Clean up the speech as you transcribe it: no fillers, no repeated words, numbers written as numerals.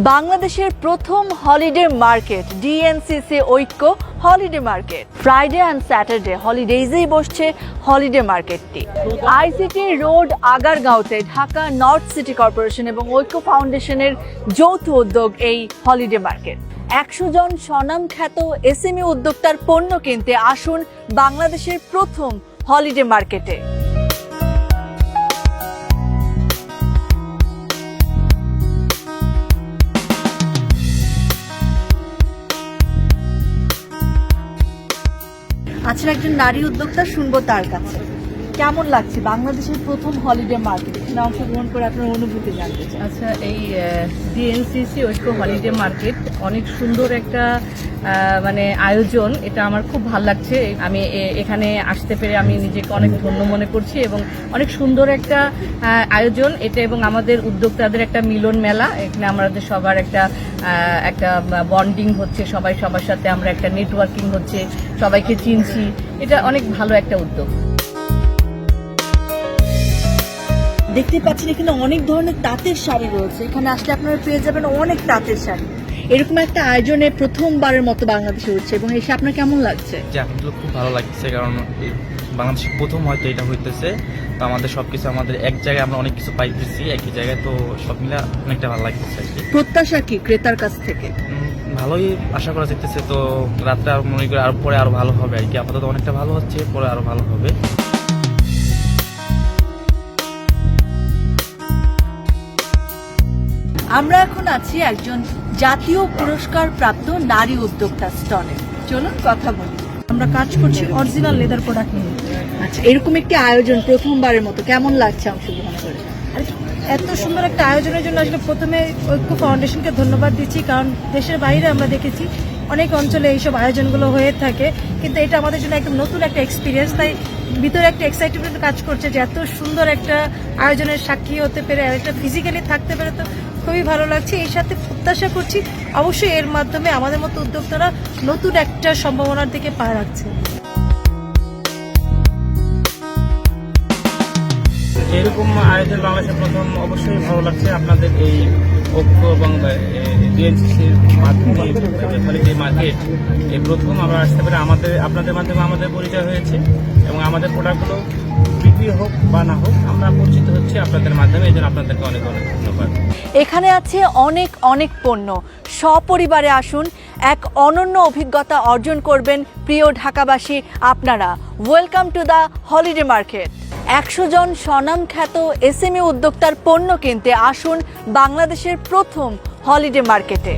বাংলাদেশের প্রথম holiday market DNCC Oikko holiday market Friday and Saturday হলিডেজেই বসছে হলিডে মার্কেটটি। আইসিটি রোড আগারগাঁওতে ঢাকা নর্থ সিটি কর্পোরেশন এবং ঐক্য ফাউন্ডেশনের যৌথ উদ্যোগ এই হলিডে মার্কেট। 100 জন স্বনামখ্যাত এসএমই উদ্যোক্তার পণ্য কিনতে আসুন বাংলাদেশের প্রথম হলিডে মার্কেটে। আচ্ছা, একজন নারী উদ্যোক্তা, শুনবো তার কাছে কেমন লাগছে বাংলাদেশের প্রথম হলিডে মার্কেট এখানে অংশগ্রহণ করে আপনার অনুভূতি জানতে চাই। আচ্ছা, এই ডিএনসিসি ঐক্য হলিডে মার্কেট অনেক সুন্দর একটা আয়োজন। এটা আমার খুব ভালো লাগছে। আমি এখানে আসতে পেরে আমি নিজেকে অনেক ধন্য মনে করছি এবং অনেক সুন্দর একটা আয়োজন এটা, এবং আমাদের উদ্যোক্তাদের একটা মিলন মেলা। এখানে আমাদের সবার একটা বন্ডিং হচ্ছে, সবাই সবার সাথে আমরা একটা নেটওয়ার্কিং হচ্ছে, সবাইকে চিনছি। এটা অনেক ভালো একটা উদ্যোগ। দেখতে পাচ্ছেন এখানে অনেক ধরনের তাঁতের শাড়ি রয়েছে। এখানে আসলে আপনারা পেয়ে যাবেন অনেক তাঁতের শাড়ি। এরকম একটা আয়োজনে প্রথমবারের মতো বাংলাদেশে হচ্ছে এবং এসে আপনার কেমন লাগছে? আমাদের খুব ভালো লাগছে, কারণ বাংলাদেশে প্রথম হয়তো এটা হইতেছে। তো আমাদের সবকিছু আমাদের এক জায়গায় আমরা অনেক কিছু পাইতেছি একই জায়গায়, তো সব মিলে অনেকটা ভালো লাগতেছে। প্রত্যাশা কি ক্রেতার কাছ থেকে? ভালোই আশা করা যেতেছে। তো রাতটা মনে করি আর পরে আরো ভালো হবে আর কি। আপাতত অনেকটা ভালো হচ্ছে, পরে আরো ভালো হবে। আমরা এখন আছি একজন জাতীয় পুরস্কার প্রাপ্ত নারী উদ্যোক্তা স্টলে। চলুন কথা বলি। আমরা কাজ করছি অরিজিনাল লেদার প্রোডাক্ট নিয়ে। আচ্ছা, এরকম একটি আয়োজন প্রথমবারের মতো কেমন লাগছে অংশগ্রহণ করে? এত সুন্দর একটা আয়োজনের জন্য আসলে প্রথমে ঐক্য ফাউন্ডেশনকে ধন্যবাদ দিচ্ছি, কারণ দেশের বাইরে আমরা দেখেছি অনেক অঞ্চলে এইসব আয়োজনগুলো হয়ে থাকে, কিন্তু এটা আমাদের জন্য একদম নতুন একটা এক্সপিরিয়েন্স। তাই ভিতরে একটা এক্সাইটমেন্ট কাজ করছে যে এত সুন্দর একটা আয়োজনের সাক্ষী হতে পেরে, একটা ফিজিক্যালি থাকতে পেরে তো খুবই ভালো লাগছে। এর সাথে প্রত্যাশা করছি অবশ্যই এর মাধ্যমে আমাদের মতো উদ্যোক্তারা নতুন একটা সম্ভাবনার দিকে পা রাখছে। এরকম আয়োজন বাংলাদেশের প্রথম, অবশ্যই ভালো লাগছে। আপনাদের এই ঐক্য এবং ডিএনসিসির মাধ্যমে হলিডে মার্কেট এই প্রথম আমরা আসতে পারি। আপনাদের মাধ্যমে আমাদের পরিচয় হয়েছে এবং আমাদের প্রোডাক্টগুলো বিক্রি হোক বা না হোক আমরা পরিচিত হচ্ছে আপনাদের মাধ্যমে। এই জন্য আপনাদেরকে অনেক অনেক ধন্যবাদ। এখানে আছে অনেক অনেক পণ্য। সপরিবারে আসুন, এক অনন্য অভিজ্ঞতা অর্জন করবেন প্রিয় ঢাকাবাসী আপনারা। Welcome to the holiday market. 100 জন স্বনামখ্যাত এসএমই উদ্যোক্তার পণ্য কিনতে আসুন বাংলাদেশের প্রথম হলিডে মার্কেটে।